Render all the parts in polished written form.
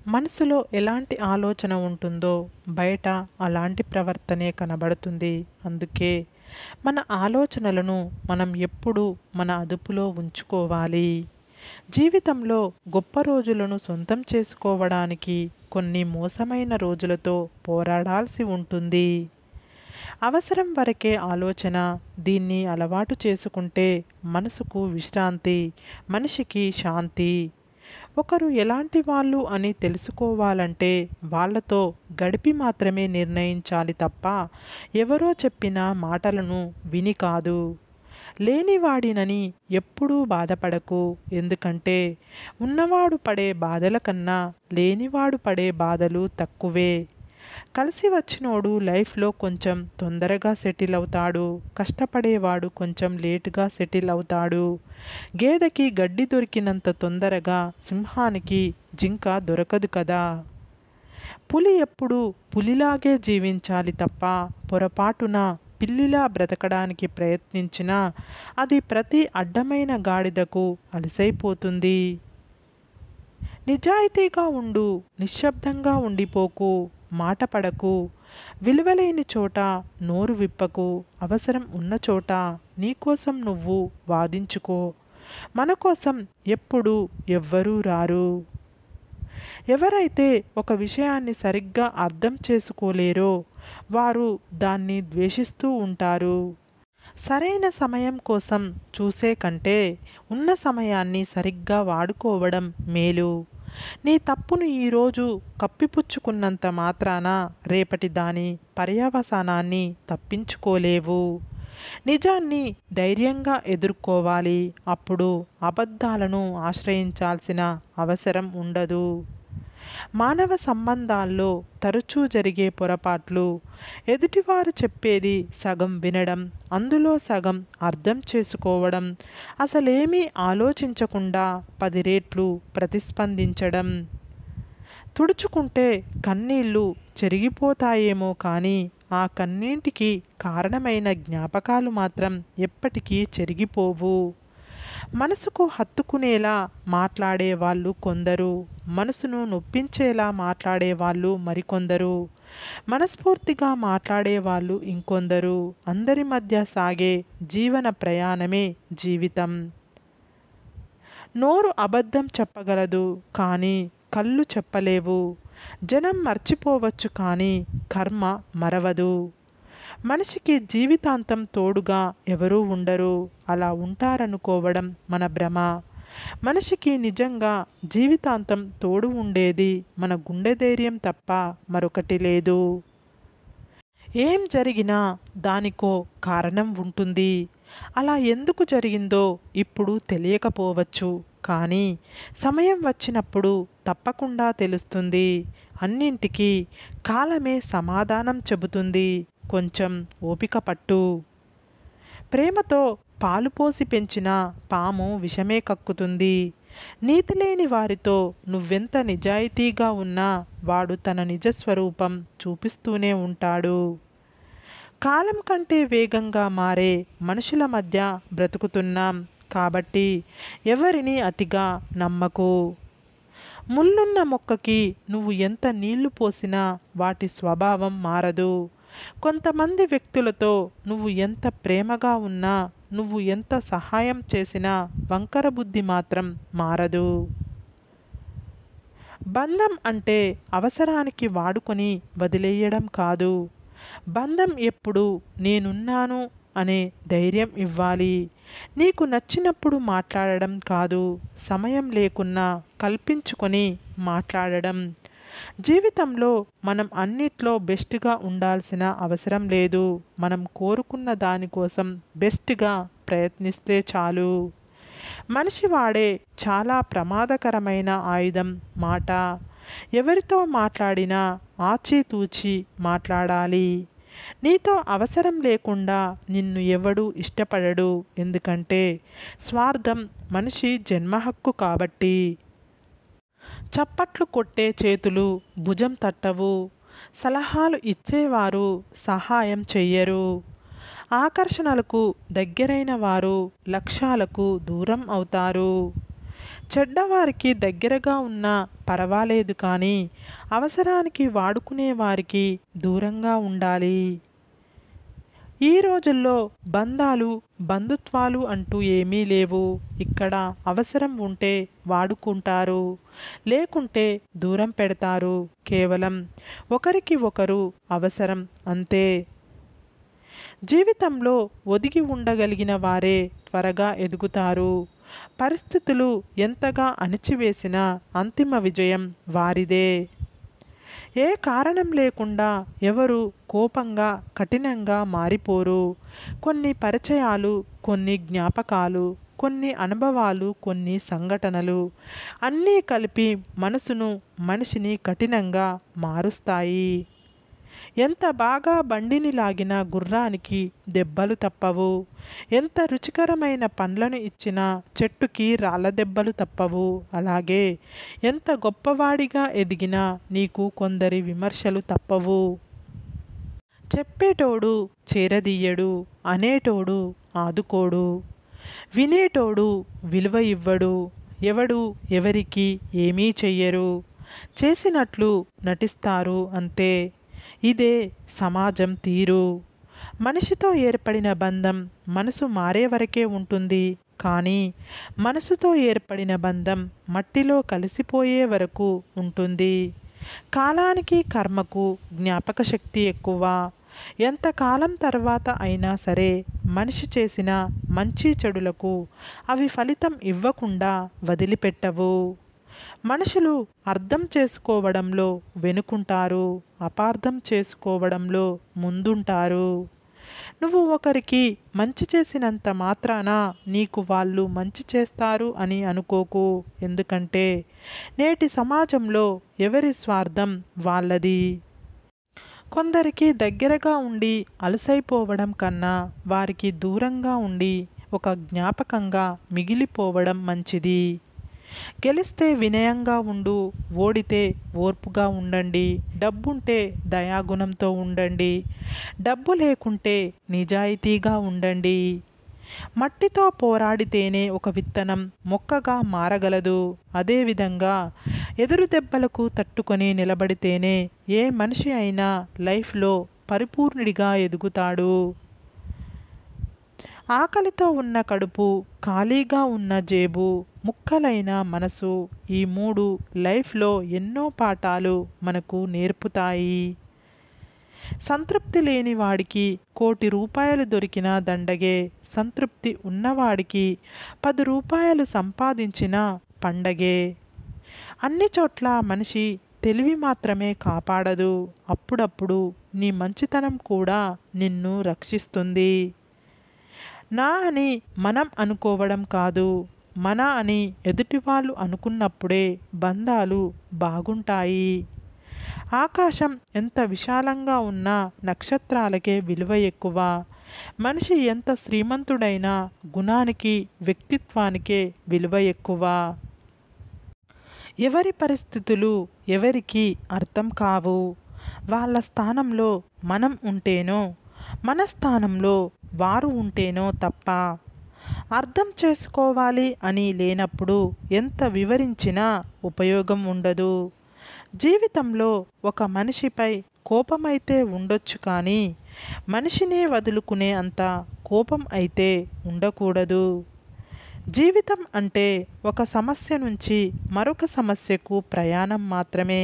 మనసులో ఎలాంటి ఆలోచన ఉంటుందో బయట అలాంటి ప్రవర్తనే కనబడుతుంది. అందుకే మన ఆలోచనలను మనం ఎప్పుడూ మన అదుపులో ఉంచుకోవాలి. జీవితంలో గొప్ప రోజులను సొంతం చేసుకోవడానికి కొన్ని మోసమైన రోజులతో పోరాడాల్సి ఉంటుంది. అవసరం వరకే ఆలోచన. దీన్ని అలవాటు చేసుకుంటే మనసుకు విశ్రాంతి, మనిషికి శాంతి. ఒకరు ఎలాంటి వాళ్ళు అని తెలుసుకోవాలంటే వాళ్ళతో గడిపి మాత్రమే నిర్ణయించాలి తప్ప ఎవరో చెప్పిన మాటలను విని కాదు. లేనివాడినని ఎప్పుడూ బాధపడకు. ఎందుకంటే ఉన్నవాడు పడే బాధల కన్నా లేనివాడు పడే బాధలు తక్కువే. కలిసి వచ్చినోడు లైఫ్లో కొంచెం తొందరగా సెటిల్ అవుతాడు. కష్టపడేవాడు కొంచెం లేటుగా సెటిల్ అవుతాడు. గేదెకి గడ్డి దొరికినంత తొందరగా సింహానికి జింక దొరకదు కదా. పులి ఎప్పుడు పులిలాగే జీవించాలి తప్ప పొరపాటున పిల్లిలా బ్రతకడానికి ప్రయత్నించినా అది ప్రతి అడ్డమైన గాడిదకు అలసైపోతుంది. నిజాయితీగా ఉండు. నిశ్శబ్దంగా ఉండిపోకు. మాట పడకు. విలువలేని చోట నోరు విప్పకు. అవసరం ఉన్న చోట నీకోసం నువ్వు వాదించుకో. మన కోసం ఎప్పుడు ఎవ్వరూ రారు. ఎవరైతే ఒక విషయాన్ని సరిగ్గా అర్థం చేసుకోలేరో వారు దాన్ని ద్వేషిస్తూ ఉంటారు. సరైన సమయం కోసం చూసే కంటే ఉన్న సమయాన్ని సరిగ్గా వాడుకోవడం మేలు. నీ తప్పును ఈరోజు కప్పిపుచ్చుకున్నంత మాత్రాన రేపటి దాని పర్యవసానాన్ని తప్పించుకోలేవు. నిజాన్ని ధైర్యంగా ఎదుర్కోవాలి. అప్పుడు అబద్ధాలను ఆశ్రయించాల్సిన అవసరం ఉండదు. మానవ సంబంధాల్లో తరచూ జరిగే పొరపాట్లు ఎదుటివారు చెప్పేది సగం వినడం, అందులో సగం అర్థం చేసుకోవడం, అసలేమీ ఆలోచించకుండా 10 రెట్లు ప్రతిస్పందించడం. తుడుచుకుంటే కన్నీళ్ళు చెరిగిపోతాయేమో కానీ ఆ కన్నీటికి కారణమైన జ్ఞాపకాలు మాత్రం ఎప్పటికీ చెరిగిపోవు. మనసుకు హత్తుకునేలా మాట్లాడే వాళ్ళు కొందరు, మనసును నొప్పించేలా మాట్లాడే వాళ్ళు మరికొందరు, మనస్ఫూర్తిగా మాట్లాడే వాళ్ళు ఇంకొందరు. అందరి మధ్య సాగే జీవన ప్రయాణమే జీవితం. నోరు అబద్ధం చెప్పగలదు కానీ కళ్ళు చెప్పలేవు. జనం మర్చిపోవచ్చు కానీ కర్మ మరవదు. మనిషికి జీవితాంతం తోడుగా ఎవరూ ఉండరు. అలా ఉంటారనుకోవడం మన భ్రమ. మనిషికి నిజంగా జీవితాంతం తోడు ఉండేది మన గుండె ధైర్యం తప్ప మరొకటి లేదు. ఏం జరిగినా దానికో కారణం ఉంటుంది. అలా ఎందుకు జరిగిందో ఇప్పుడు తెలియకపోవచ్చు కానీ సమయం వచ్చినప్పుడు తప్పకుండా తెలుస్తుంది. అన్నింటికీ కాలమే సమాధానం చెబుతుంది. కొంచెం ఓపిక పట్టు. ప్రేమతో పాలు పోసి పెంచిన పాము విషమే కక్కుతుంది. నీతి లేని వారితో నువ్వెంత నిజాయితీగా ఉన్నా వాడు తన నిజస్వరూపం చూపిస్తూనే ఉంటాడు. కాలం కంటే వేగంగా మారే మనుషుల మధ్య బ్రతుకుతున్నాం కాబట్టి ఎవరిని అతిగా నమ్మకు. ముళ్ళున్న మొక్కకి నువ్వు ఎంత నీళ్లు పోసినా వాటి స్వభావం మారదు. కొంతమంది వ్యక్తులతో నువ్వు ఎంత ప్రేమగా ఉన్నా, నువ్వు ఎంత సహాయం చేసినా వంకర బుద్ధి మాత్రం మారదు. బంధం అంటే అవసరానికి వాడుకొని వదిలేయడం కాదు. బంధం ఎప్పుడు నేనున్నాను అనే ధైర్యం ఇవ్వాలి. నీకు నచ్చినప్పుడు మాట్లాడడం కాదు, సమయం లేకున్నా కల్పించుకొని మాట్లాడడం. జీవితంలో మనం అన్నిట్లో బెస్ట్గా ఉండాల్సిన అవసరం లేదు. మనం కోరుకున్న దానికోసం బెస్ట్గా ప్రయత్నిస్తే చాలు. మనిషి వాడే చాలా ప్రమాదకరమైన ఆయుధం మాట. ఎవరితో మాట్లాడినా ఆచితూచి మాట్లాడాలి. నీతో అవసరం లేకుండా నిన్ను ఎవడూ ఇష్టపడడు. ఎందుకంటే స్వార్థం మనిషి జన్మహక్కు కాబట్టి. చప్పట్లు కొట్టే చేతులు భుజం తట్టవు. సలహాలు ఇచ్చేవారు సహాయం చెయ్యరు. ఆకర్షణలకు దగ్గరైన వారు లక్ష్యాలకు దూరం అవుతారు. చెడ్డవారికి దగ్గరగా ఉన్నా పర్వాలేదు కానీ అవసరానికి వాడుకునే వారికి దూరంగా ఉండాలి. ఈ రోజుల్లో బంధాలు బంధుత్వాలు అంటూ ఏమీ లేవు. ఇక్కడ అవసరం ఉంటే వాడుకుంటారు, లేకుంటే దూరం పెడతారు. కేవలం ఒకరికి ఒకరు అవసరం అంతే. జీవితంలో ఒదిగి ఉండగలిగిన వారే త్వరగా ఎదుగుతారు. పరిస్థితులు ఎంతగా అణిచివేసినా అంతిమ విజయం వారిదే. ఏ కారణం లేకుండా ఎవరు కోపంగా కఠినంగా మారిపోరు. కొన్ని పరిచయాలు, కొన్ని జ్ఞాపకాలు, కొన్ని అనుభవాలు, కొన్ని సంఘటనలు అన్నీ కలిపి మనిషిని కఠినంగా మారుస్తాయి. ఎంత బాగా బండిని లాగిన గుర్రానికి దెబ్బలు తప్పవు. ఎంత రుచికరమైన పండ్లను ఇచ్చిన చెట్టుకి రాళ్ళ దెబ్బలు తప్పవు. అలాగే ఎంత గొప్పవాడిగా ఎదిగినా నీకు కొందరి విమర్శలు తప్పవు. చెప్పేటోడు చేరదీయడు, అనేటోడు ఆదుకోడు, వినేటోడు విలువ ఇవ్వడు, ఎవడు ఎవరికి ఏమీ చెయ్యరు, చేసినట్లు నటిస్తారు అంతే. ఇదే సమాజం తీరు. మనిషితో ఏర్పడిన బంధం మనసు మారే వరకే ఉంటుంది. కానీ మనసుతో ఏర్పడిన బంధం మట్టిలో కలిసిపోయే వరకు ఉంటుంది. కాలానికి కర్మకు జ్ఞాపక శక్తి ఎక్కువ. ఎంతకాలం తర్వాత అయినా సరే మనిషి చేసిన మంచి చెడులకు అవి ఫలితం ఇవ్వకుండా వదిలిపెట్టవు. మనుషులు అర్థం చేసుకోవడంలో వెనుకుంటారు, అపార్థం చేసుకోవడంలో ముందుంటారు. నువ్వు ఒకరికి మంచి చేసినంత మాత్రాన నీకు వాళ్ళు మంచి చేస్తారు అని అనుకోకు. ఎందుకంటే నేటి సమాజంలో ఎవరి స్వార్థం వాళ్ళది. కొందరికి దగ్గరగా ఉండి అలసైపోవడం కన్నా వారికి దూరంగా ఉండి ఒక జ్ఞాపకంగా మిగిలిపోవడం మంచిది. గెలిస్తే వినయంగా ఉండు, ఓడితే ఓర్పుగా ఉండండి. డబ్బుంటే దయాగుణంతో ఉండండి, డబ్బు లేకుంటే నిజాయితీగా ఉండండి. మట్టితో పోరాడితేనే ఒక విత్తనం మొక్కగా మారగలదు. అదేవిధంగా ఎదురు దెబ్బలకు తట్టుకొని నిలబడితేనే ఏ మనిషి అయినా లైఫ్లో పరిపూర్ణుడిగా ఎదుగుతాడు. ఆకలితో ఉన్న కడుపు, ఖాళీగా ఉన్న జేబు, ముక్కలైన మనసు, ఈ మూడు లైఫ్లో ఎన్నో పాఠాలు మనకు నేర్పుతాయి. సంతృప్తి లేని వాడికి 1,00,00,000 రూపాయలు దొరికిన దండగే. సంతృప్తి ఉన్నవాడికి 10 రూపాయలు సంపాదించిన పండగే. అన్ని చోట్ల మనిషి తెలివి మాత్రమే కాపాడదు. అప్పుడప్పుడు నీ మంచితనం కూడా నిన్ను రక్షిస్తుంది. నా అని మనం అనుకోవడం కాదు, మన అని ఎదుటివాళ్ళు అనుకున్నప్పుడే బంధాలు బాగుంటాయి. ఆకాశం ఎంత విశాలంగా ఉన్నా నక్షత్రాలకే విలువ ఎక్కువ. మనిషి ఎంత శ్రీమంతుడైనా గుణానికి, వ్యక్తిత్వానికే విలువ ఎక్కువ. ఎవరి పరిస్థితులు ఎవరికి అర్థం కావు. వాళ్ళ స్థానంలో మనం ఉంటేనో, మన స్థానంలో వారు ఉంటేనో తప్ప అర్థం చేసుకోవాలి అని లేనప్పుడు ఎంత వివరించినా ఉపయోగం ఉండదు. జీవితంలో ఒక మనిషిపై కోపమైతే ఉండొచ్చు కానీ మనిషినే వదులుకునే అంత కోపం అయితే ఉండకూడదు. జీవితం అంటే ఒక సమస్య నుంచి మరొక సమస్యకు ప్రయాణం మాత్రమే.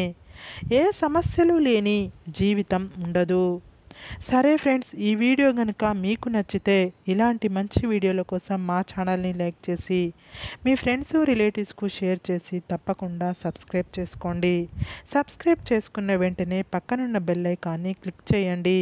ఏ సమస్యలు లేని జీవితం ఉండదు. సరే ఫ్రెండ్స్, ఈ వీడియో కనుక మీకు నచ్చితే ఇలాంటి మంచి వీడియోల కోసం మా ఛానల్ని లైక్ చేసి మీ ఫ్రెండ్స్ రిలేటివ్స్కు షేర్ చేసి తప్పకుండా సబ్స్క్రైబ్ చేసుకోండి. సబ్స్క్రైబ్ చేసుకున్న వెంటనే పక్కనున్న బెల్ ఐకాన్ని క్లిక్ చేయండి.